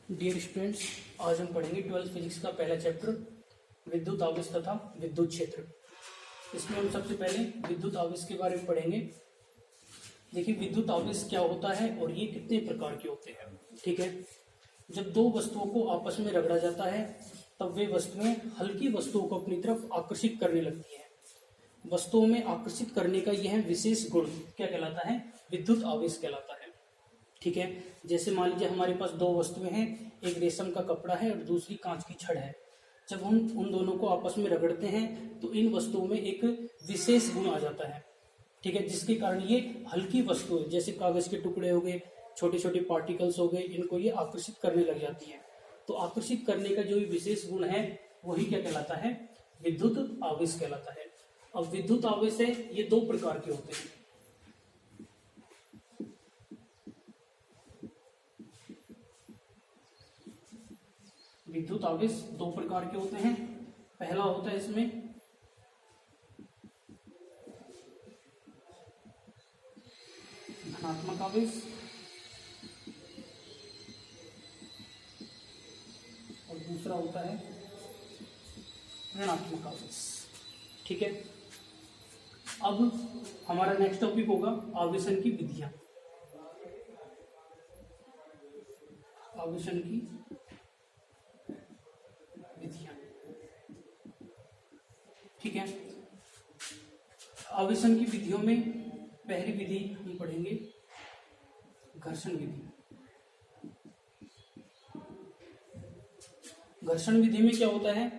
Dear students, आज हम पढ़ेंगे 12th फिजिक्स का पहला चैप्टर विद्युत आवेश तथा विद्युत क्षेत्र। इसमें हम सबसे पहले विद्युत आवेश के बारे में पढ़ेंगे। देखिए, विद्युत आवेश क्या होता है और ये कितने प्रकार के होते हैं। ठीक है, जब दो वस्तुओं को आपस में रगड़ा जाता है तब वे वस्तुएं हल्की वस्तुओं को अपनी तरफ आकर्षित करने लगती हैं। वस्तुओं में आकर्षित करने का यह विशेष गुण क्या कहलाता है? विद्युत आवेश कहलाता है। ठीक है, जैसे मान लीजिए हमारे पास दो वस्तुएं हैं, एक रेशम का कपड़ा है और दूसरी कांच की छड़ है। जब हम उन दोनों को आपस में रगड़ते हैं तो इन वस्तुओं में एक विशेष गुण आ जाता है। ठीक है, जिसके कारण ये हल्की वस्तुएं जैसे कागज के टुकड़े हो गए, छोटे छोटे पार्टिकल्स हो गए, इनको ये आकर्षित करने लग जाती है। तो आकर्षित करने का जो विशेष गुण है वही क्या कहलाता है? विद्युत आवेश कहलाता है। अब विद्युत आवेश है, ये दो प्रकार के होते हैं। विद्युत आवेश दो प्रकार के होते हैं। पहला होता है इसमें धनात्मक आवेश और दूसरा होता है ऋणात्मक आवेश। ठीक है, अब हमारा नेक्स्ट टॉपिक होगा आवेशन की विधियां। आवेशन की विधियां। ठीक है, आवेशन की विधियों में पहली विधि हम पढ़ेंगे घर्षण विधि। घर्षण विधि में क्या होता है?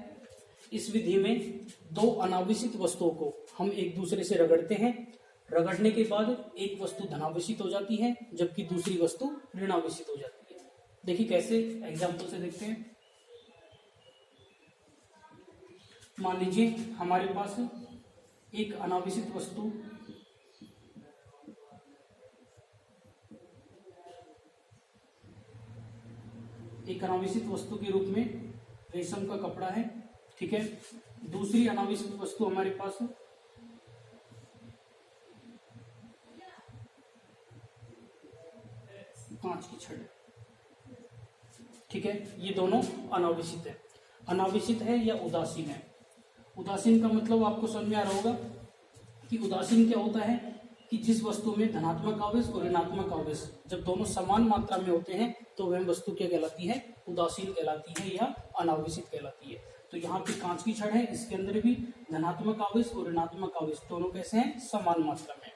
इस विधि में दो अनावेशित वस्तुओं को हम एक दूसरे से रगड़ते हैं। रगड़ने के बाद एक वस्तु धनावेशित हो जाती है जबकि दूसरी वस्तु ऋणावेशित हो जाती है। देखिए कैसे, एग्जाम्पल से देखते हैं। मान लीजिए हमारे पास एक अनावेशित वस्तु के रूप में रेशम का कपड़ा है। ठीक है, दूसरी अनावेशित वस्तु हमारे पास कांच की छड़। ठीक है, ये दोनों अनावेशित है। अनावेशित है या उदासीन है। उदासीन का मतलब आपको समझ में आ रहा होगा कि उदासीन क्या होता है कि जिस वस्तु में धनात्मक आवेश और ऋणात्मक आवेश जब दोनों समान मात्रा में होते हैं तो वह वस्तु क्या कहलाती है? उदासीन कहलाती है या अनावेशित कहलाती है। तो यहाँ पे कांच की छड़ है, इसके अंदर भी धनात्मक आवेश और ऋणात्मक आवेश दोनों कैसे हैं? समान मात्रा में।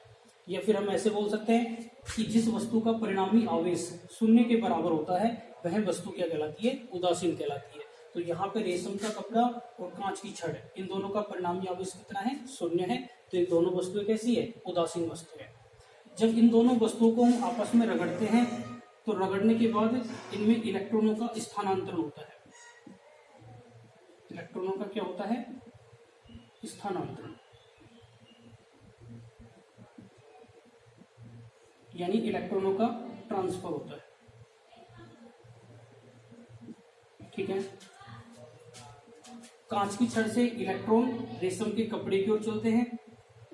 या फिर हम ऐसे बोल सकते हैं कि जिस वस्तु का परिणामी आवेश शून्य के बराबर होता है वह वस्तु क्या कहलाती है? उदासीन कहलाती है। तो यहाँ पे रेशम का कपड़ा और कांच की छड़, इन दोनों का परिणामी आवेश कितना है? शून्य है। तो ये दोनों वस्तुएं कैसी है? उदासीन वस्तु है। जब इन दोनों वस्तुओं को हम आपस में रगड़ते हैं तो रगड़ने के बाद इनमें इलेक्ट्रॉनों का स्थानांतरण होता है। इलेक्ट्रॉनों का क्या होता है? स्थानांतरण, यानी इलेक्ट्रॉनों का ट्रांसफर होता है। ठीक है, कांच की छड़ से इलेक्ट्रॉन रेशम के कपड़े की ओर चलते हैं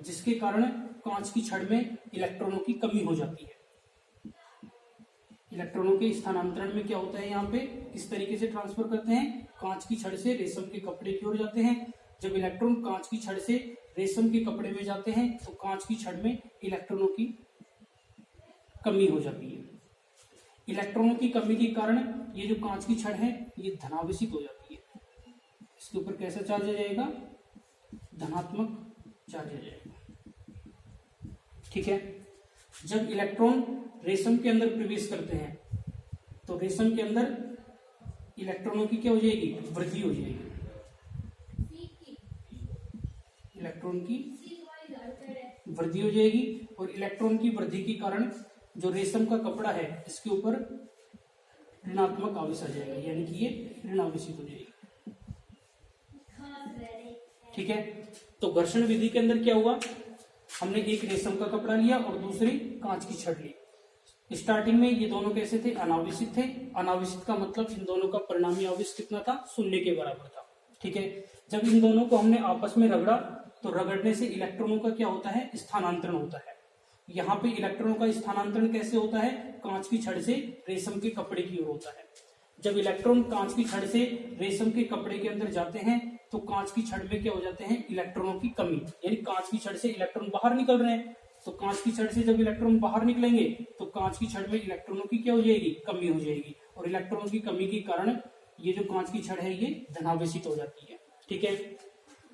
जिसके कारण कांच की छड़ में इलेक्ट्रॉनों की कमी हो जाती है। इलेक्ट्रॉनों के स्थानांतरण में क्या होता है? यहाँ पे किस तरीके से ट्रांसफर करते हैं? कांच की छड़ से रेशम के कपड़े की ओर जाते हैं। जब इलेक्ट्रॉन कांच की छड़ से रेशम के कपड़े में जाते हैं तो कांच की छड़ में इलेक्ट्रॉनों की कमी हो जाती है। इलेक्ट्रॉनों की कमी के कारण ये जो कांच की छड़ है ये धनावेशित हो जाती है। इसके ऊपर कैसा चार्ज आ जाएगा? धनात्मक चार्ज आ जाएगा। ठीक है, जब इलेक्ट्रॉन रेशम के अंदर प्रवेश करते हैं तो रेशम के अंदर इलेक्ट्रॉनों की क्या हो जाएगी? वृद्धि हो जाएगी। इलेक्ट्रॉन की वृद्धि हो जाएगी और इलेक्ट्रॉन की वृद्धि के कारण जो रेशम का कपड़ा है इसके ऊपर ऋणात्मक आवेश आ जाएगा, यानी कि ये ऋणावेशित हो जाएगी। ठीक है, तो घर्षण विधि के अंदर क्या हुआ? हमने एक रेशम का कपड़ा लिया और दूसरी कांच की छड़ ली। स्टार्टिंग में ये दोनों कैसे थे? अनावेशित थे। अनावेशित का मतलब इन दोनों का परिणामी आवेश कितना था? शून्य के बराबर था। ठीक है, जब इन दोनों को हमने आपस में रगड़ा तो रगड़ने से इलेक्ट्रॉनों का क्या होता है? स्थानांतरण होता है। यहाँ पे इलेक्ट्रॉनों का स्थानांतरण कैसे होता है? कांच की छड़ से रेशम के कपड़े की ओर होता है। जब इलेक्ट्रॉन कांच की छड़ से रेशम के कपड़े के अंदर जाते हैं तो कांच की छड़ में क्या हो जाते हैं, इलेक्ट्रॉनों की कमी, यानी कांच की छड़ से इलेक्ट्रॉन बाहर निकल रहे हैं, तो कांच की छड़ से जब इलेक्ट्रॉन बाहर निकलेंगे तो कांच की छड़ में इलेक्ट्रॉनों की क्या हो जाएगी, कमी हो जाएगी, और इलेक्ट्रॉनों की कमी के कारण ये जो कांच की छड़ है ये धनावेशित हो जाती है। ठीक है,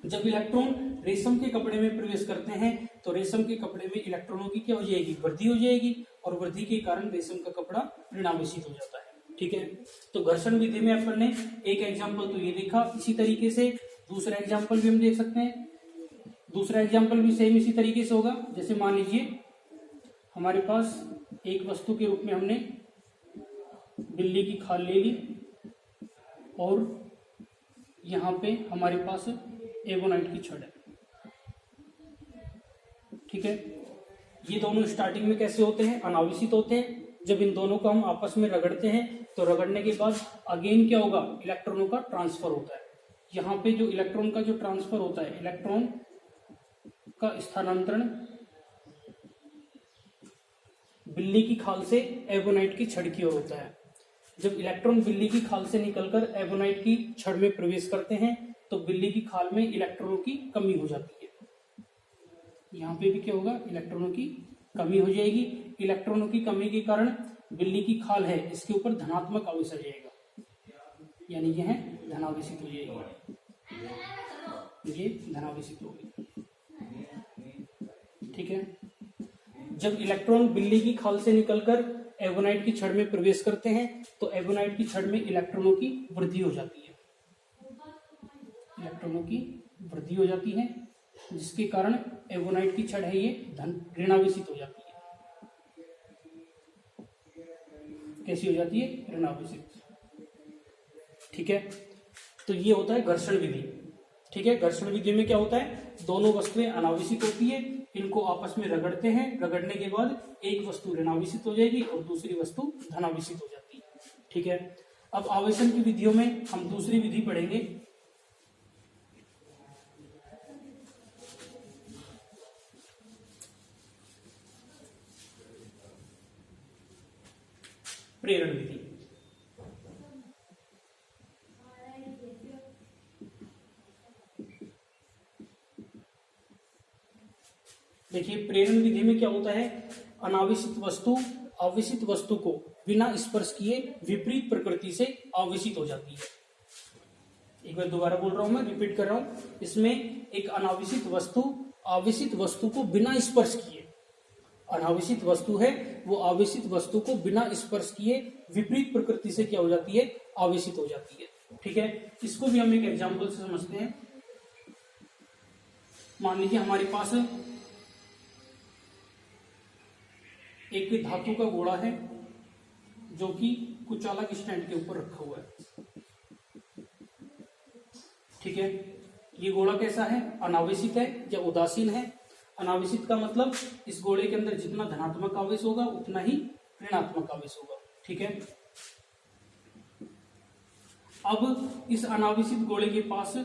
जब इलेक्ट्रॉन रेशम के कपड़े में प्रवेश करते हैं तो रेशम के कपड़े में इलेक्ट्रॉनों की क्या हो जाएगी, वृद्धि हो जाएगी, और वृद्धि के कारण रेशम का कपड़ा ऋणावेशित हो जाता है। ठीक है, तो घर्षण विधि में अपन ने एक एग्जाम्पल तो ये देखा, इसी तरीके से दूसरा एग्जाम्पल भी हम देख सकते हैं। दूसरा एग्जाम्पल भी सेम इसी तरीके से होगा। जैसे मान लीजिए हमारे पास एक वस्तु के रूप में हमने बिल्ली की खाल ले ली और यहाँ पे हमारे पास एवोनाइट की छड़ है। ठीक है, ये दोनों स्टार्टिंग में कैसे होते हैं, अनावेशित होते हैं। जब इन दोनों को हम आपस में रगड़ते हैं तो रगड़ने के बाद अगेन क्या होगा, इलेक्ट्रॉनों का ट्रांसफर होता है। यहाँ पे जो इलेक्ट्रॉन का जो ट्रांसफर होता है, इलेक्ट्रॉन का स्थानांतरण बिल्ली की खाल से एवोनाइट की छड़ की ओर होता है। जब इलेक्ट्रॉन बिल्ली की खाल से निकलकर एवोनाइट की छड़ में प्रवेश करते हैं तो बिल्ली की खाल में इलेक्ट्रॉनों की कमी हो जाती है। यहाँ पे भी क्या होगा, इलेक्ट्रॉनों की कमी हो जाएगी। इलेक्ट्रॉनों की कमी के कारण बिल्ली की खाल है इसके ऊपर धनात्मक आवेश आ जाएगा, यानी यह धनावेशित हो जाएगी, ये धनावेशित होगी। ठीक है, जब इलेक्ट्रॉन बिल्ली की खाल से निकलकर एवोनाइट की छड़ में प्रवेश करते हैं तो एवोनाइट की छड़ में इलेक्ट्रॉनों की वृद्धि हो जाती है, इलेक्ट्रॉनों की वृद्धि हो जाती है, जिसके कारण एवोनाइट की छड़ है ये ऋणावेशित हो जाती है। कैसी हो जाती है, ऋणावेशित। ठीक है, तो ये होता है घर्षण विधि। ठीक है, घर्षण विधि में क्या होता है, दोनों वस्तुएं अनावेशित होती है, इनको आपस में रगड़ते हैं, रगड़ने के बाद एक वस्तु ऋणावेशित हो जाएगी और दूसरी वस्तु धनावेशित हो जाती है। ठीक है, अब आवेशन की विधियों में हम दूसरी विधि पढ़ेंगे, प्रेरण विधि। देखिए, प्रेरण विधि में क्या होता है, अनावेशित वस्तु आवेशित वस्तु को बिना स्पर्श किए विपरीत प्रकृति से आवेशित हो जाती है। एक बार दोबारा बोल रहा हूं, मैं रिपीट कर रहा हूं। इसमें एक अनावेशित वस्तु आवेशित वस्तु को बिना स्पर्श किए, अनावेशित वस्तु है वो आवेशित वस्तु को बिना स्पर्श किए विपरीत प्रकृति से क्या हो जाती है, आवेशित हो जाती है। ठीक है, इसको भी हम एक एग्जाम्पल से समझते हैं। मान लीजिए हमारे पास एक धातु का गोला है जो कि कुछ अलग स्टैंड के ऊपर रखा हुआ है। ठीक है, ये गोला कैसा है, अनावेशित है या उदासीन है। अनावेशित का मतलब इस गोले के अंदर जितना धनात्मक आवेश होगा उतना ही ऋणात्मक आवेश होगा। ठीक है, अब इस अनावेशित गोले के पास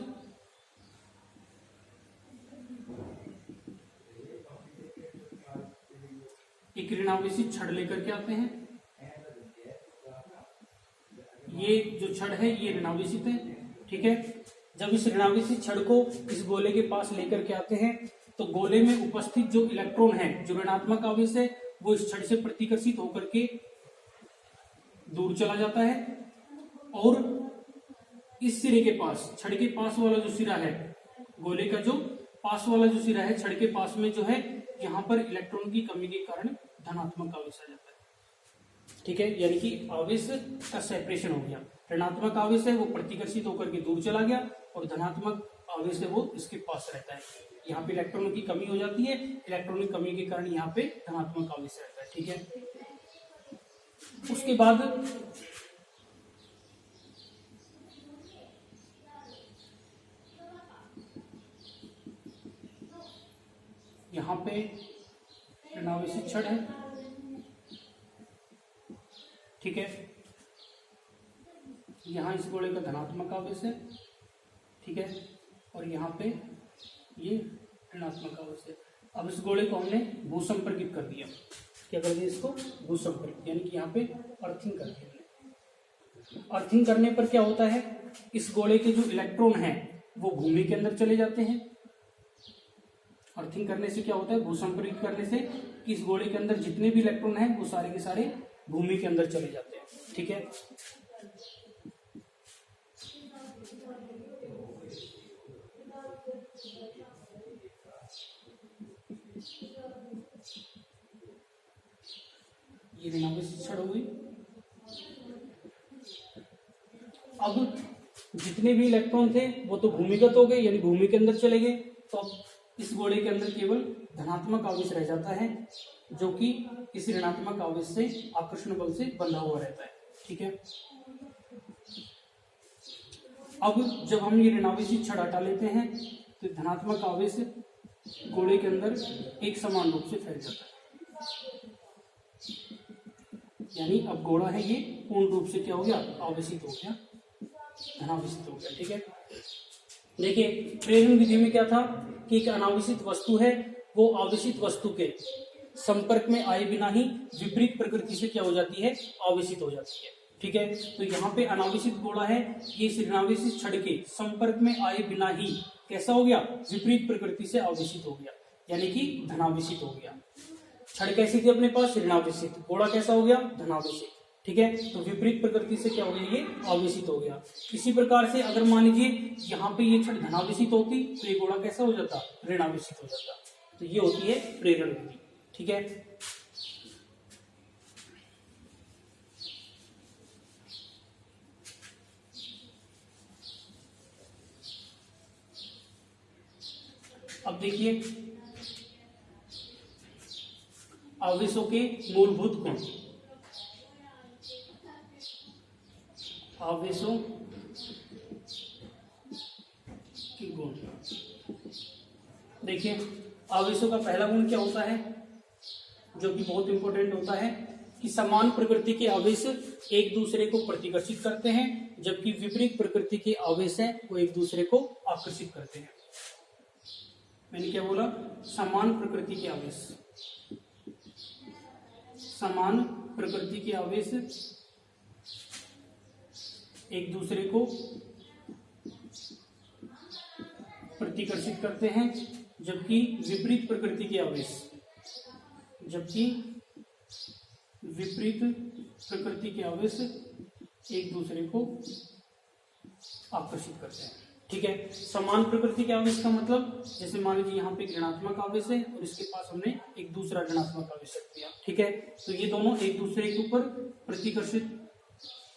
एक ऋणावेशित छड़ लेकर के आते हैं। ये जो छड़ है ये ऋणावेशित है। ठीक है, जब इस ऋणावेशित छड़ को इस गोले के पास लेकर के आते हैं तो गोले में उपस्थित जो इलेक्ट्रॉन है, जो ऋणात्मक आवेश है, वो इस छड़ से प्रतिकर्षित होकर के दूर चला जाता है और इस सिरे के पास, छड़ के पास वाला जो सिरा है, गोले का जो पास वाला जो सिरा है छड़ के पास में जो है, यहाँ पर इलेक्ट्रॉन की कमी के कारण धनात्मक आवेश आ जाता है। ठीक है, यानी कि आवेश का सेपरेशन हो गया। ऋणात्मक आवेश है वो प्रतिकर्षित होकर के दूर चला गया और धनात्मक आवेश है वो इसके पास रहता है। यहाँ पे इलेक्ट्रॉनों की कमी हो जाती है, इलेक्ट्रॉन की कमी के कारण यहाँ पे धनात्मक आवेश रहता है। ठीक है, उसके बाद यहाँ पे ऋणावेशित छड़ है। ठीक है, यहाँ इस गोले का धनात्मक आवेश है। ठीक है, और यहाँ पे ये ऋणात्मक आवेश है। अब इस गोले को हमने भूसंपर्कित कर दिया। क्या कर दिया इसको, भूसंपर्कित, यानी कि यहाँ पे अर्थिंग कर दिया हमने। अर्थिंग करने पर क्या होता है, इस गोले के जो इलेक्ट्रॉन हैं वो भूमि के अंदर चले जाते हैं। अर्थिंग करने से क्या होता है, भूसंपरीत करने से कि इस गोले के अंदर जितने भी इलेक्ट्रॉन हैं वो सारे के सारे भूमि के अंदर चले जाते हैं। ठीक है, ये ऋणावेशित छड़ हो गई। अब जितने भी इलेक्ट्रॉन थे वो तो भूमिगत हो गए, यानी भूमि के अंदर चले गए। तो अब इस गोले के अंदर केवल धनात्मक आवेश रह जाता है, जो कि इस ऋणात्मक आवेश से आकर्षण बल से बंधा हुआ रहता है। ठीक है, अब जब हम ये ऋणावेशित छड़ हटा लेते हैं तो धनात्मक आवेश गोले के अंदर एक समान रूप से फैल जाता है, यानी अब गोला है ये पूर्ण रूप से क्या हो गया, आवेशित हो गया, धनावेशित हो गया। ठीक है, देखिए प्रेरण विधि में क्या था कि एक अनावेशित वस्तु है, वो आवेशित वस्तु के संपर्क में आए बिना ही विपरीत प्रकृति से क्या हो जाती है, आवेशित हो जाती है। ठीक है, तो यहाँ पे अनावेशित गोला है, ये इस ऋणावेशित छड़ के संपर्क में आए बिना ही कैसा हो गया, विपरीत प्रकृति से आवेशित हो गया, यानी कि धनावेशित हो गया। छड़ कैसी थी अपने पास, ऋणावेशित, गोला कैसा हो गया, धनावेशित। ठीक है, तो विपरीत प्रकृति से क्या हो गया, ये आवेशित हो गया। इसी प्रकार से अगर मान लीजिए यहाँ पे ये छड़ धनावेशित होती तो ये गोला कैसा हो जाता, ऋणावेशित हो जाता। तो ये होती है प्रेरण विधि। ठीक है, अब देखिए आवेशों के मूलभूत गुण। आवेशों के गुण, देखिए आवेशों का पहला गुण क्या होता है, जो कि बहुत इंपॉर्टेंट होता है, कि समान प्रकृति के आवेश एक दूसरे को प्रतिकर्षित करते हैं, जबकि विपरीत प्रकृति के आवेश हैं वो एक दूसरे को आकर्षित करते हैं। मैंने क्या बोला, समान प्रकृति के आवेश, समान प्रकृति के आवेश एक दूसरे को प्रतिकर्षित करते हैं, जबकि विपरीत प्रकृति के आवेश, जबकि विपरीत प्रकृति के आवेश एक दूसरे को आकर्षित करते हैं। ठीक है, समान प्रकृति के आवेश का मतलब, जैसे मान लीजिए यहाँ पे ऋणात्मक आवेश है और इसके पास हमने एक दूसरा ऋणात्मक आवेश रख दिया। ठीक है, तो ये दोनों एक दूसरे के ऊपर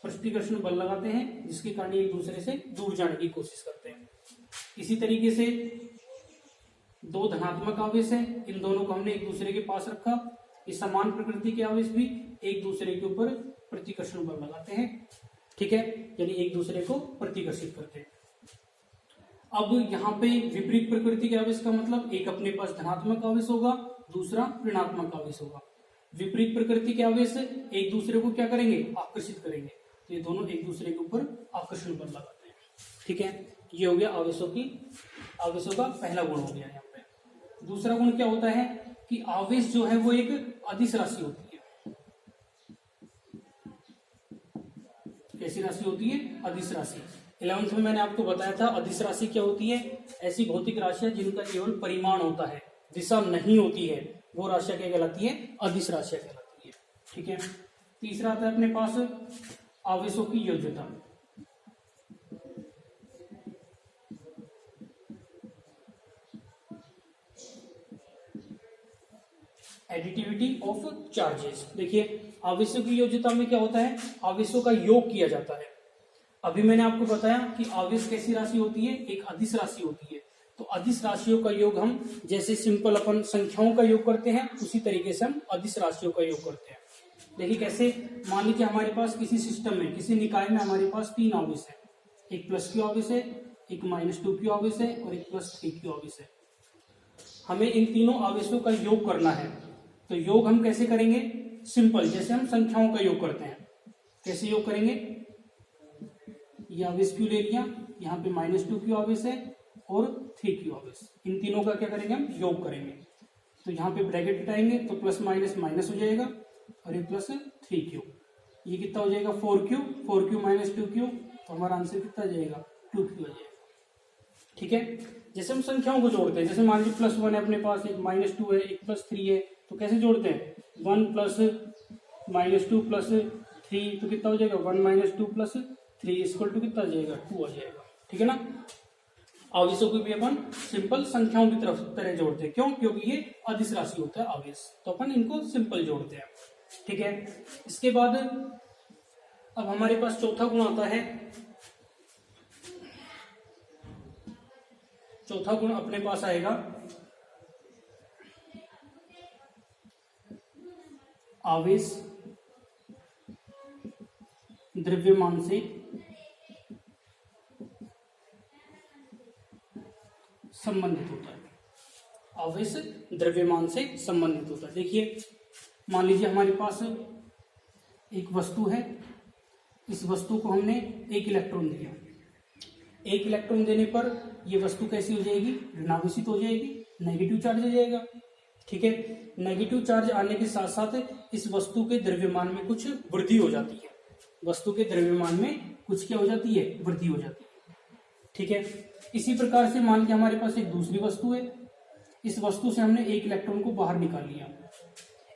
प्रतिकर्षण बल लगाते हैं, जिसके कारण एक दूसरे से दूर जाने की कोशिश करते हैं। इसी तरीके से दो धनात्मक आवेश है, इन दोनों को हमने एक दूसरे के पास रखा, इस समान प्रकृति के आवेश भी एक दूसरे के ऊपर प्रतिकर्षण बल लगाते हैं। ठीक है, यानी एक दूसरे को प्रतिकर्षित करते हैं। अब यहाँ पे विपरीत प्रकृति के आवेश का मतलब, एक अपने पास धनात्मक आवेश होगा, दूसरा ऋणात्मक आवेश होगा। विपरीत प्रकृति के आवेश एक दूसरे को क्या करेंगे, आकर्षित करेंगे, तो ये दोनों एक दूसरे के ऊपर आकर्षण बल लगाते हैं। ठीक है, ये हो गया आवेशों का पहला गुण हो गया। यहाँ पे दूसरा गुण क्या होता है कि आवेश जो है वो एक अदिश राशि होती है। कैसी राशि होती है, अदिश राशि। 11th में मैंने आपको बताया था अदिश राशि क्या होती है, ऐसी भौतिक राशियां जिनका केवल परिमाण होता है, दिशा नहीं होती है, वो राशियां क्या कहलाती है, अदिश राशियां कहलाती है। ठीक है, तीसरा आता है अपने पास आवेशों की योज्यता। Additivity of charges. देखिए आवेशों की योज्यता में क्या होता है, आवेशों का योग किया जाता है। अभी मैंने आपको बताया कि आवेश कैसी राशि होती है, एक अदिश राशि होती है। तो अदिश राशियों का योग हम जैसे सिंपल अपन संख्याओं का योग करते हैं, उसी तरीके से हम अदिश राशियों का योग करते हैं। देखिए कैसे, मान लीजिए हमारे पास किसी सिस्टम में, किसी निकाय में हमारे पास 3 आवेश है, एक +q आवेश है, एक -2q आवेश है और एक +3q आवेश है। हमें इन तीनों आवेशों का योग करना है। तो योग हम कैसे करेंगे, सिंपल, जैसे हम संख्याओं का योग करते हैं। कैसे योग करेंगे, ये आवेश q ले लिया, यहाँ पे -2q आवेश है और 3q आवेश, इन तीनों का क्या करेंगे, हम योग करेंगे। तो यहाँ पे ब्रैकेट हटाएंगे तो प्लस माइनस माइनस हो जाएगा और ये +3q। ये कितना हो जाएगा 4q, 4q माइनस 2q, तो हमारा आंसर कितना आ जाएगा 2q आ जाएगा। ठीक है, जैसे हम संख्याओं को जोड़ते हैं, जैसे मान लीजिए +1 है अपने पास, एक -2 है, एक +3 है, तो कैसे जोड़ते हैं 1 + -2 + 3, तो कितना हो जाएगा 1 - 2 + 3 = कितना आ जाएगा 2 आ जाएगा। ठीक है ना। आवेशों को भी अपन सिंपल संख्याओं की तरह जोड़ते हैं, क्यों? क्योंकि ये अदिश राशि होता है आवेश, तो अपन इनको सिंपल जोड़ते हैं। ठीक है, इसके बाद अब हमारे पास चौथा गुण आता है। चौथा गुण अपने पास आएगा आवेश द्रव्यमान से संबंधित होता है। आवेश द्रव्यमान से संबंधित होता है। देखिए, मान लीजिए हमारे पास एक वस्तु है, इस वस्तु को हमने 1 इलेक्ट्रॉन दिया। 1 इलेक्ट्रॉन देने पर यह वस्तु कैसी हो जाएगी? ऋणावेशित हो जाएगी, नेगेटिव चार्ज आ जाएगा। ठीक है, नेगेटिव चार्ज आने के साथ साथ इस वस्तु के द्रव्यमान में कुछ वृद्धि हो जाती है। वस्तु के द्रव्यमान में कुछ क्या हो जाती है? वृद्धि हो जाती है। ठीक है, इसी प्रकार से मान लीजिए हमारे पास एक दूसरी वस्तु है। इस वस्तु से हमने 1 इलेक्ट्रॉन को बाहर निकाल लिया।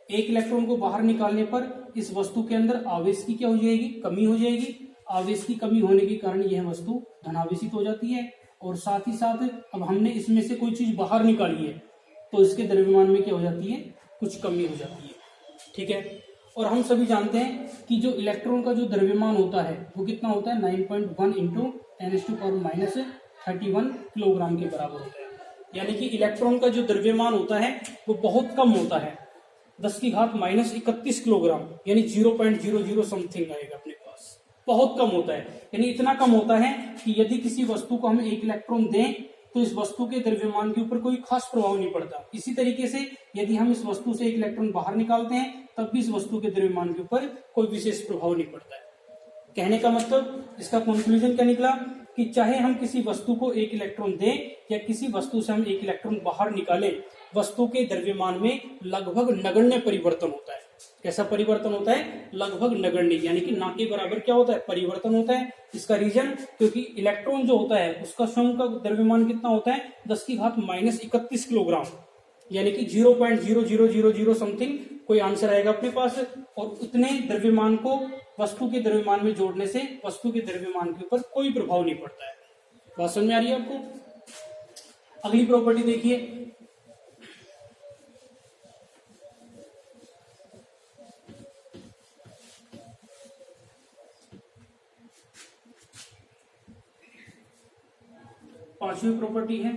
1 इलेक्ट्रॉन को बाहर निकालने पर इस वस्तु के अंदर आवेश की क्या हो जाएगी? कमी हो जाएगी। आवेश की कमी होने के कारण यह वस्तु धनावेशित हो जाती है, और साथ ही साथ अब हमने इसमें से कोई चीज बाहर निकाली है, तो इसके द्रव्यमान में क्या हो जाती है? कुछ कमी हो जाती है। ठीक है, और हम सभी जानते हैं कि जो इलेक्ट्रॉन का जो द्रव्यमान होता है वो कितना होता है? 9.1 × 10⁻31 किलोग्राम के बराबर होता है। यानी कि इलेक्ट्रॉन का जो द्रव्यमान होता है वो बहुत कम होता है, 10⁻31 किलोग्राम, यानी 0.00 समथिंग आएगा अपने पास। बहुत कम होता है, यानी इतना कम होता है कि यदि किसी वस्तु को हम 1 इलेक्ट्रॉन दें तो इस वस्तु के द्रव्यमान के ऊपर कोई खास प्रभाव नहीं पड़ता। इसी तरीके से यदि हम इस वस्तु से 1 इलेक्ट्रॉन बाहर निकालते हैं तब भी इस वस्तु के द्रव्यमान के ऊपर कोई विशेष प्रभाव नहीं पड़ता है। कहने का मतलब, इसका कंक्लूजन क्या निकला कि चाहे हम किसी वस्तु को 1 इलेक्ट्रॉन दें या किसी वस्तु से हम 1 इलेक्ट्रॉन बाहर निकालें, वस्तु के द्रव्यमान में लगभग नगण्य परिवर्तन होता है। कैसा परिवर्तन होता है? लगभग नगण्य, यानी कि ना के बराबर क्या होता है? परिवर्तन होता है। इसका रीजन, क्योंकि इलेक्ट्रॉन जो होता है उसका स्वयं का द्रव्यमान कितना होता है? 10⁻31 किलोग्राम, यानी कि 0.0000 समथिंग कोई आंसर आएगा अपने पास। और उतने द्रव्यमान को वस्तु के द्रव्यमान में जोड़ने से वस्तु के द्रव्यमान के ऊपर कोई प्रभाव नहीं पड़ता है। बात समझ में आ रही है आपको? अगली प्रॉपर्टी देखिए, पांचवी प्रॉपर्टी है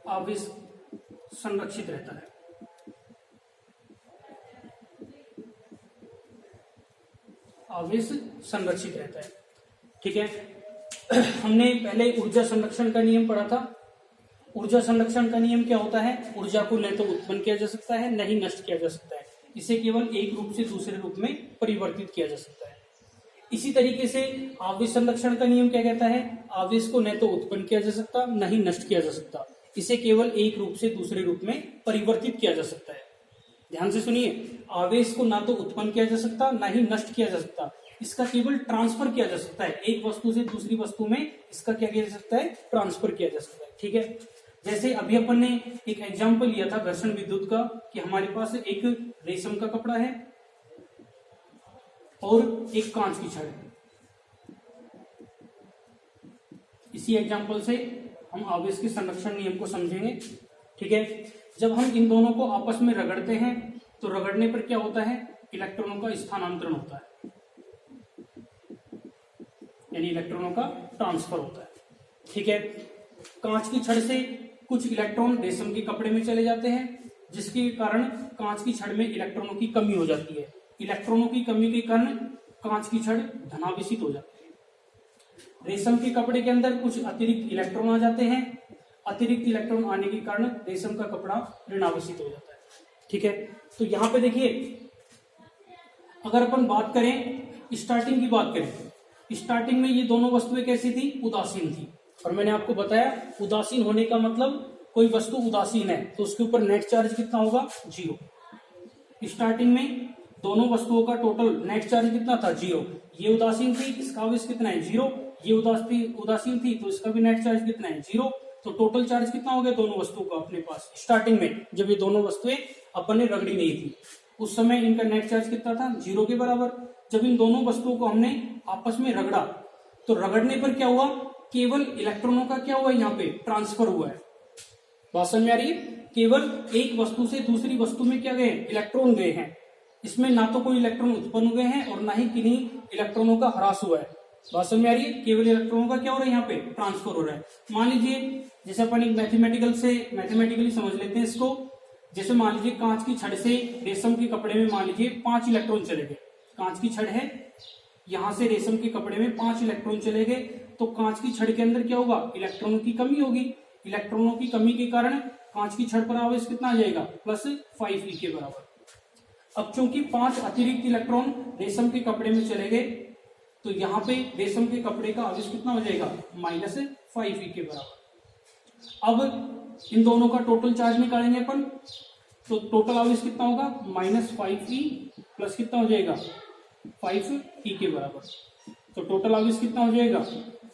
आवेश संरक्षित रहता है। आवेश संरक्षित रहता है। ठीक है, हमने पहले ऊर्जा संरक्षण का नियम पढ़ा था। ऊर्जा संरक्षण का नियम क्या होता है? ऊर्जा को न तो उत्पन्न किया जा सकता है न ही नष्ट किया जा सकता है, इसे केवल एक रूप से दूसरे रूप में परिवर्तित किया जा सकता है। इसी तरीके से आवेश संरक्षण का नियम क्या कहता है? आवेश को न तो उत्पन्न किया जा सकता न ही नष्ट किया जा सकता, इसे केवल एक रूप से दूसरे रूप में परिवर्तित किया जा सकता है। ध्यान से सुनिए, आवेश को ना तो उत्पन्न किया जा सकता ना ही नष्ट किया जा सकता, इसका केवल ट्रांसफर किया जा सकता है। एक वस्तु से दूसरी वस्तु में इसका क्या किया जा सकता है? ट्रांसफर किया जा सकता है। ठीक है, जैसे अभी अपन ने एक एग्जाम्पल लिया था घर्षण विद्युत का, कि हमारे पास एक रेशम का कपड़ा है और एक कांच की छड़ है। इसी एग्जाम्पल से हम आवेश के संरक्षण नियम को समझेंगे। ठीक है, जब हम इन दोनों को आपस में रगड़ते हैं तो रगड़ने पर क्या होता है? इलेक्ट्रॉनों का स्थानांतरण होता है, यानी इलेक्ट्रॉनों का ट्रांसफर होता है। ठीक है, कांच की छड़ से कुछ इलेक्ट्रॉन रेशम के कपड़े में चले जाते हैं, जिसके कारण कांच की छड़ में इलेक्ट्रॉनों की कमी हो जाती है। इलेक्ट्रॉनों की कमी के कारण कांच की छड़ धनावेशित हो जाती है। रेशम के कपड़े के अंदर कुछ अतिरिक्त इलेक्ट्रॉन आ जाते हैं, अतिरिक्त इलेक्ट्रॉन आने के कारण रेशम का कपड़ा ऋणावेशित हो जाता है। ठीक है, तो यहां पे देखिए, अगर अपन बात करें स्टार्टिंग की बात करें, स्टार्टिंग में ये दोनों वस्तुएं कैसी थी? उदासीन थी। और मैंने आपको बताया उदासीन होने का मतलब, कोई वस्तु उदासीन है तो उसके ऊपर नेट चार्ज कितना होगा? 0। स्टार्टिंग में दोनों वस्तुओं का टोटल नेट चार्ज कितना था, 0। ये उदासीन थी, इसका आवेश कितना है, 0। ये उदासीन थी तो इसका भी नेट चार्ज कितना है, 0। तो टोटल चार्ज कितना हो गया दोनों वस्तुओं का अपने पास स्टार्टिंग में, जब ये दोनों वस्तुएं अपन ने रगड़ी नहीं थी उस समय इनका नेट चार्ज कितना था, 0 के बराबर। जब इन दोनों वस्तुओं को हमने आपस में रगड़ा तो रगड़ने पर क्या हुआ, केवल इलेक्ट्रॉनों का क्या हुआ, यहाँ पे ट्रांसफर हुआ है। बात समझ में आ रही है, केवल एक वस्तु से दूसरी वस्तु में क्या गए, इलेक्ट्रॉन गए हैं। इसमें ना तो कोई इलेक्ट्रॉन उत्पन्न हुए हैं और ना ही किन्हीं इलेक्ट्रॉनों का ह्रास हुआ है। बात समझ में आ रही है, केवल इलेक्ट्रॉनों का क्या हो रहा है, यहाँ पे ट्रांसफर हो रहा है। मान लीजिए जैसे अपन एक मैथमेटिकली समझ लेते हैं इसको। जैसे मान लीजिए कांच की छड़ से रेशम के कपड़े में मान लीजिए 5 इलेक्ट्रॉन चले गए। कांच की छड़ है, यहां से रेशम के कपड़े में 5 इलेक्ट्रॉन चले गए, तो कांच की छड़ के अंदर क्या होगा, इलेक्ट्रॉनों की कमी होगी। इलेक्ट्रॉनों की कमी के कारण कांच की छड़ पर आवेश कितना आ जाएगा, +5e के बराबर। अब चूंकि 5 अतिरिक्त इलेक्ट्रॉन रेशम के कपड़े में चले गए तो यहाँ पे रेशम के कपड़े का आवेश कितना हो जाएगा, -5e के बराबर। अब इन दोनों का टोटल चार्ज निकालेंगे अपन, तो टोटल आवेश कितना होगा, -5e प्लस कितना हो जाएगा, 5e के बराबर। तो टोटल आवेश कितना हो जाएगा,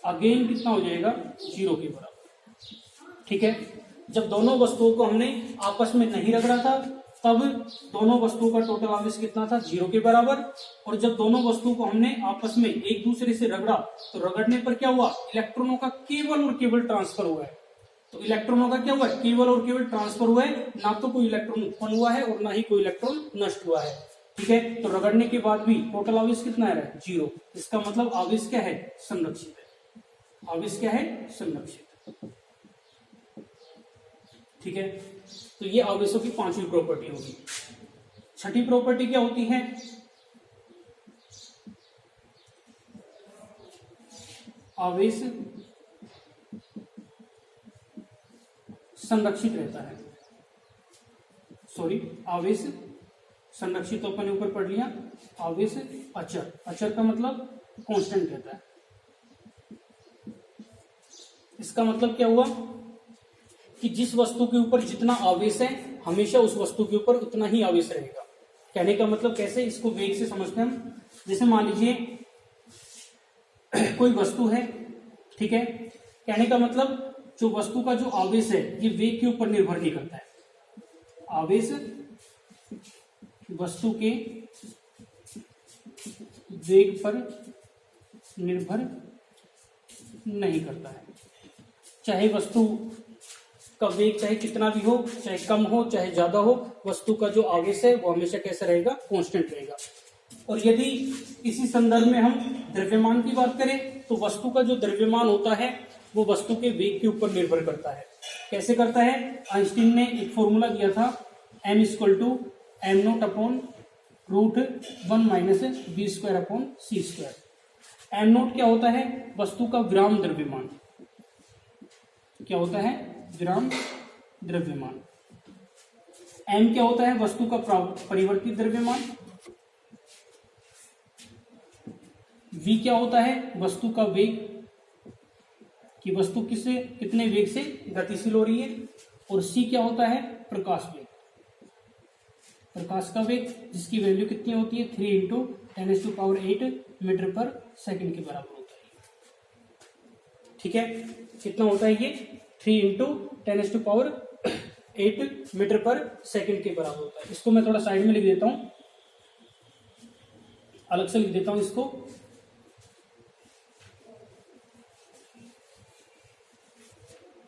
अगेन कितना हो जाएगा, 0 के बराबर। ठीक है, जब दोनों वस्तुओं को हमने आपस में नहीं रगड़ा था तब दोनों वस्तुओं का टोटल आवेश कितना था, 0 के बराबर। और जब दोनों वस्तुओं को हमने आपस में एक दूसरे से रगड़ा तो रगड़ने पर क्या हुआ, इलेक्ट्रॉनों का केवल और केवल ट्रांसफर हुआ है। तो इलेक्ट्रॉनों का क्या हुआ है, केवल और केवल ट्रांसफर हुआ है, ना तो कोई इलेक्ट्रॉन उत्पन्न हुआ है और ना ही कोई इलेक्ट्रॉन नष्ट हुआ है। ठीक है, तो रगड़ने के बाद भी टोटल आवेश कितना है, 0। इसका मतलब आवेश क्या है, संरक्षित है। आवेश क्या है, संरक्षित। ठीक है, तो ये आवेशों की 5वीं प्रॉपर्टी होगी। 6ठी प्रॉपर्टी क्या होती है, आवेश संरक्षित रहता है। आवेश संरक्षित तो अपन ऊपर पढ़ लिया। आवेश अचर, अचर का मतलब कांस्टेंट रहता है। इसका मतलब क्या हुआ कि जिस वस्तु के ऊपर जितना आवेश है हमेशा उस वस्तु के ऊपर उतना ही आवेश रहेगा। कहने का मतलब कैसे, इसको वेग से समझते हैं हम। जैसे मान लीजिए कोई वस्तु है, ठीक है, कहने का मतलब जो वस्तु का जो आवेश है ये वेग के ऊपर निर्भर नहीं करता है। आवेश वस्तु के वेग पर निर्भर नहीं करता है। चाहे वस्तु का वेग चाहे कितना भी हो, चाहे कम हो चाहे ज्यादा हो, वस्तु का जो आवेश है वो हमेशा कैसा रहेगा, कांस्टेंट रहेगा। और यदि इसी संदर्भ में हम द्रव्यमान की बात करें तो वस्तु का जो द्रव्यमान होता है वो वस्तु के वेग के ऊपर निर्भर करता है। कैसे करता है, आइंस्टीन ने एक फॉर्मूला दिया था, m = m0/√1 - v²/c²। m0 क्या होता है, वस्तु का विराम द्रव्यमान। क्या होता है, विराम द्रव्यमान। m क्या होता है, वस्तु का परिवर्तित द्रव्यमान। v क्या होता है, वस्तु का वेग, कि वस्तु कितने वेग से गतिशील हो रही है। और c क्या होता है, प्रकाश वेग, प्रकाश का वेग, जिसकी वैल्यू कितनी होती है, 3 × 10⁸ मीटर/सेकंड के बराबर होता है। ठीक है, कितना होता है ये, 3 × 10⁸ मीटर/सेकंड के बराबर होता है। इसको मैं थोड़ा साइड में लिख देता हूं, अलग से लिख देता हूं इसको।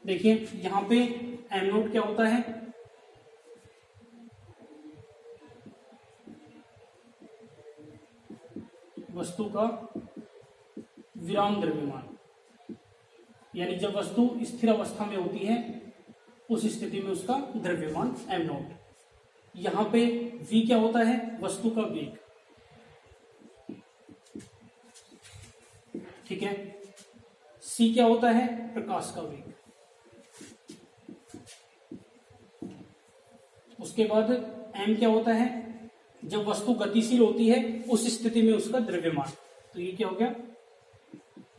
देखिए यहां पे m0 क्या होता है, वस्तु का विराम द्रव्यमान, यानी जब वस्तु स्थिर अवस्था में होती है उस स्थिति में उसका द्रव्यमान m0। यहां पे v क्या होता है, वस्तु का वेग। ठीक है, c क्या होता है, प्रकाश का वेग। उसके बाद m क्या होता है, जब वस्तु गतिशील होती है उस स्थिति में उसका द्रव्यमान। तो ये क्या हो गया,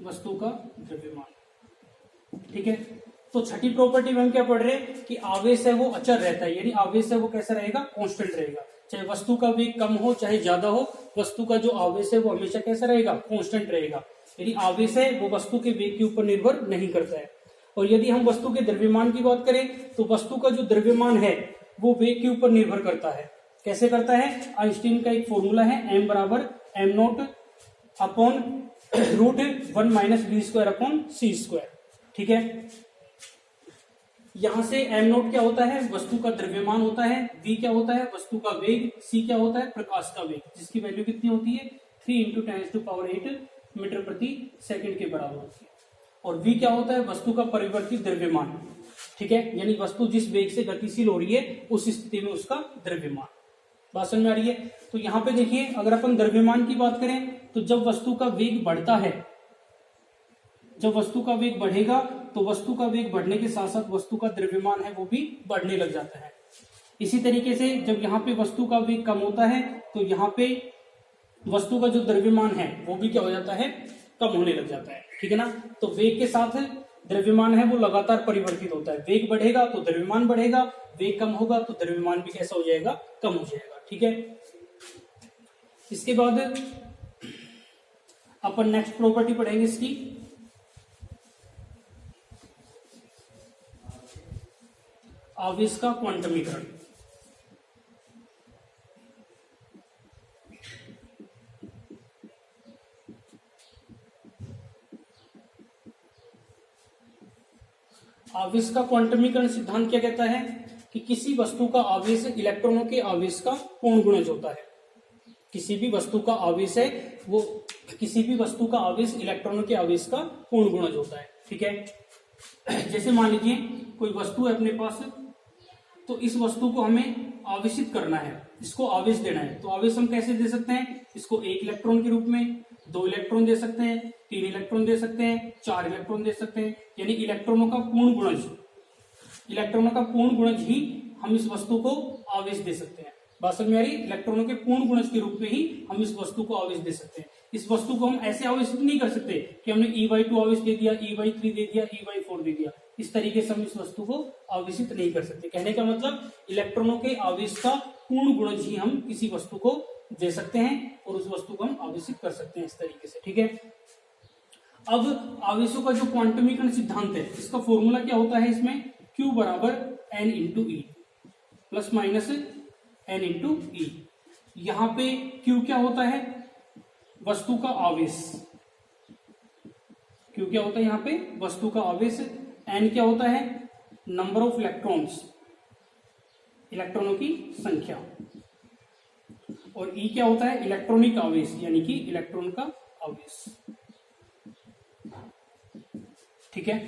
वस्तु का द्रव्यमान। ठीक है, तो 6ठी प्रॉपर्टी में हम क्या पढ़ रहे हैं कि आवेश है वो अचर रहता है, यानी आवेश है वो कैसा रहेगा, कांस्टेंट रहेगा, चाहे वस्तु का वेग कम हो चाहे ज्यादा हो, वस्तु का जो आवेश है वो हमेशा कैसा रहेगा, कांस्टेंट रहेगा। यदि आवेश है वो वस्तु के वेग के ऊपर निर्भर नहीं करता है। और यदि हम वस्तु के द्रव्यमान की बात करें तो वस्तु का जो द्रव्यमान है वो वेग के ऊपर निर्भर करता है। कैसे करता है, आइंस्टीन का एक फॉर्मूला है, m बराबर m0 अपॉन √1 - v²/c²। ठीक है, यहां से m0 क्या होता है, वस्तु का द्रव्यमान होता है, v क्या होता है, वस्तु का वेग, c क्या होता है, प्रकाश का वेग, जिसकी वैल्यू कितनी होती है 3 × 10⁸ मीटर प्रति सेकंड के बराबर होती है। और v क्या होता है, वस्तु का परिवर्तित द्रव्यमान। ठीक है, यानी वस्तु जिस वेग से गतिशील हो रही है उस स्थिति में उसका द्रव्यमान। बात समझ में आ रही है। तो यहाँ पे देखिए, अगर अपन द्रव्यमान की बात करें तो जब वस्तु का वेग बढ़ता है, जब वस्तु का वेग बढ़ेगा तो वस्तु का वेग बढ़ने के साथ साथ वस्तु का द्रव्यमान है वो भी बढ़ने लग जाता है। इसी तरीके से जब यहाँ पे वस्तु का वेग कम होता है तो यहाँ पे वस्तु का जो द्रव्यमान है वो भी क्या हो जाता है, कम होने लग जाता है। ठीक है ना। तो वेग के साथ द्रव्यमान है वो लगातार परिवर्तित होता है। वेग बढ़ेगा तो द्रव्यमान बढ़ेगा, वेग कम होगा तो द्रव्यमान भी कैसा हो जाएगा, कम हो जाएगा। ठीक है, इसके बाद अपन नेक्स्ट प्रॉपर्टी पढ़ेंगे इसकी, आवेश का क्वांटमीकरण। आवेश का क्वांटमीकरण सिद्धांत क्या कहता है कि किसी वस्तु का आवेश इलेक्ट्रॉनों के आवेश का पूर्ण गुणज होता है। किसी भी वस्तु का आवेश है वो, किसी भी वस्तु का आवेश इलेक्ट्रॉनों के आवेश का पूर्ण गुणज होता है। ठीक है, जैसे मान लीजिए कोई वस्तु है अपने पास, तो इस वस्तु को हमें आवेशित करना है, इसको आवेश देना है। तो आवेश हम कैसे दे सकते हैं, इसको 1 इलेक्ट्रॉन के रूप में, 2 इलेक्ट्रॉन दे सकते हैं, 3 इलेक्ट्रॉन दे सकते हैं, 4 इलेक्ट्रॉन दे सकते हैं। यानी इलेक्ट्रॉनों का पूर्ण गुणज, इलेक्ट्रॉनों का पूर्ण गुणज ही हम इस वस्तु को आवेश दे सकते हैं। बात समझ में आ रही, इलेक्ट्रॉनों के पूर्ण गुणज के रूप में ही हम इस वस्तु को आवेश दे सकते हैं। इस वस्तु को हम ऐसे आवेशित नहीं कर सकते कि हमने E/2 आवेश दे दिया, E/3 दे दिया, E/4 दे दिया। इस तरीके से हम इस वस्तु को आवेशित नहीं कर सकते। कहने का मतलब इलेक्ट्रॉनों के आवेश का पूर्ण गुणज ही हम किसी वस्तु को दे सकते हैं और उस वस्तु को हम आवेशित कर सकते हैं इस तरीके से। ठीक है, अब आवेशों का जो क्वांटमीकरण सिद्धांत है इसका फॉर्मूला क्या होता है, इसमें Q बराबर N × E plus minus N × E। यहां पे Q क्या होता है, वस्तु का आवेश, Q क्या होता है यहाँ पे वस्तु का आवेश, N क्या होता है नंबर ऑफ इलेक्ट्रॉन्स, इलेक्ट्रॉनों की संख्या, और E क्या होता है इलेक्ट्रॉनिक आवेश यानी कि इलेक्ट्रॉन का आवेश। ठीक है,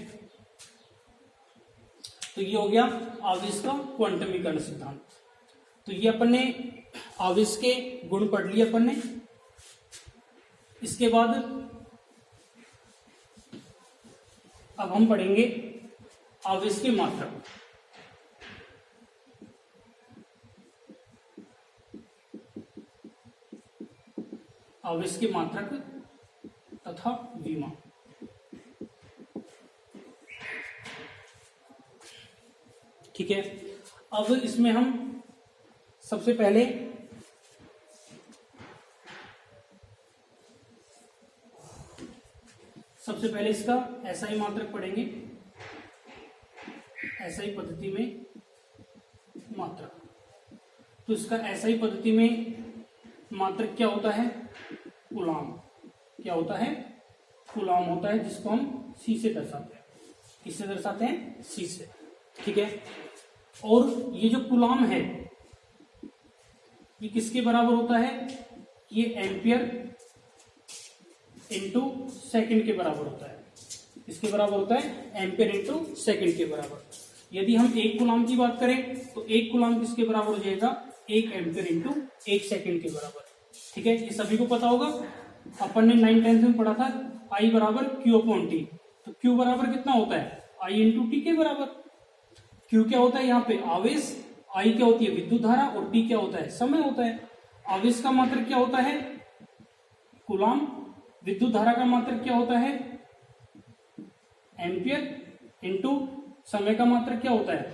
तो ये हो गया आवेश का क्वांटमीकरण सिद्धांत। तो ये अपन ने आवेश के गुण पढ़ लिए अपन ने। इसके बाद अब हम पढ़ेंगे आवेश की मात्रा। आवेश के मात्रक तथा विमा। ठीक है, अब इसमें हम सबसे पहले इसका एसआई मात्रक पढ़ेंगे। एसआई पद्धति में मात्रक, तो इसका एसआई पद्धति में मात्रक क्या होता है, कूलाम। क्या होता है, कूलाम होता है, जिसको हम सी से दर्शाते हैं। किससे दर्शाते हैं, सी से। ठीक है, और ये जो कूलाम है ये किसके बराबर होता है, ये एम्पियर इंटू सेकेंड के बराबर होता है। इसके बराबर होता है एम्पियर इंटू सेकेंड के बराबर। यदि हम 1 कूलाम की बात करें तो 1 कूलाम किसके बराबर हो जाएगा, 1 एम्पियर इंटू 1 सेकेंड के बराबर। ठीक है, ये सभी को पता होगा, अपन ने 9th-10th में पढ़ा था I बराबर Q/T। तो Q बराबर कितना होता है, I इंटू टी के बराबर। Q क्या होता है यहाँ पे आवेश, I क्या होती है विद्युत धारा, और T क्या होता है समय होता है। आवेश का मात्रक क्या होता है कूलाम, विद्युत धारा का मात्रक क्या होता है एम्पियर, इंटू समय का मात्रक क्या होता है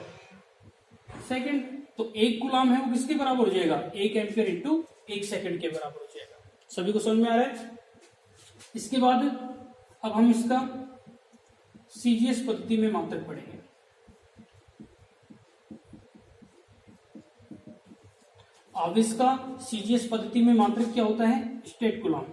सेकंड। तो 1 कूलाम है वो किसके बराबर हो जाएगा, 1 एम्पियर इंटू 1 सेकंड के बराबर हो जाएगा। सभी को समझ में आ रहा है। इसके बाद अब हम इसका सीजीएस पद्धति में मात्रक पढ़ेंगे। अब इसका सीजीएस पद्धति में मात्रक क्या होता है, स्टेट कूलाम।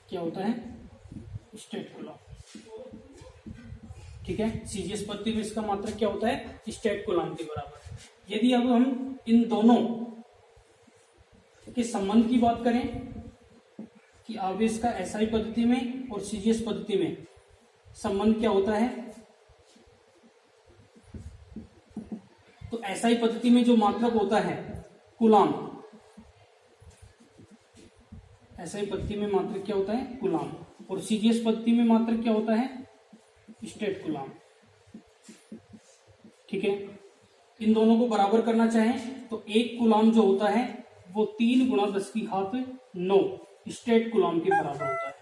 क्या होता है, स्टेट कूलाम। ठीक है, सीजीएस पद्धति में इसका मात्रक क्या होता है, स्टेट कूलाम के बराबर। यदि अब हम इन दोनों के संबंध की बात करें कि आवेश का एसआई पद्धति में और सीजीएस पद्धति में संबंध क्या होता है, तो एसआई पद्धति में जो मात्रक होता है कूलाम, एसआई पद्धति में मात्रक क्या होता है, कूलाम, और सीजीएस पद्धति में मात्रक क्या होता है, स्टेट कूलाम। ठीक है, इन दोनों को बराबर करना चाहें तो 1 कूलाम जो होता है वो 3 गुणा 10⁹ स्टेट कूलाम के बराबर होता है।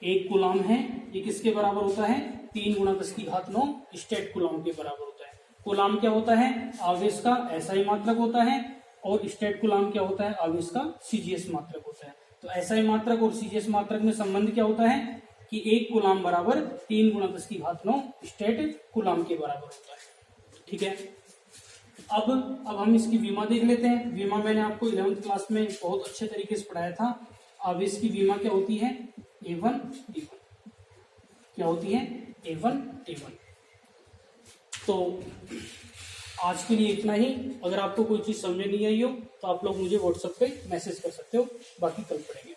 1 कूलाम है ये किसके बराबर होता है, 3 गुणा 10⁹ स्टेट कूलाम के बराबर होता है। कूलाम क्या होता है, आवेश का एसआई मात्रक होता है, और स्टेट कूलाम क्या होता है, आवेश का सीजीएस मात्रक होता है। तो एसआई मात्रक और सीजीएस मात्रक में संबंध क्या होता है कि 1 कूलाम बराबर 3 गुणा 10⁹ स्टेट कूलाम के बराबर होता है। ठीक है, अब हम इसकी विमा देख लेते हैं। विमा मैंने आपको 11th क्लास में बहुत अच्छे तरीके से पढ़ाया था। आवेश की विमा क्या होती है, A1 T1। क्या होती है, A1 T1। तो आज के लिए इतना ही। अगर आपको कोई चीज समझ नहीं आई हो तो आप लोग मुझे व्हाट्सएप पे मैसेज कर सकते हो, बाकी कल पढ़ेंगे।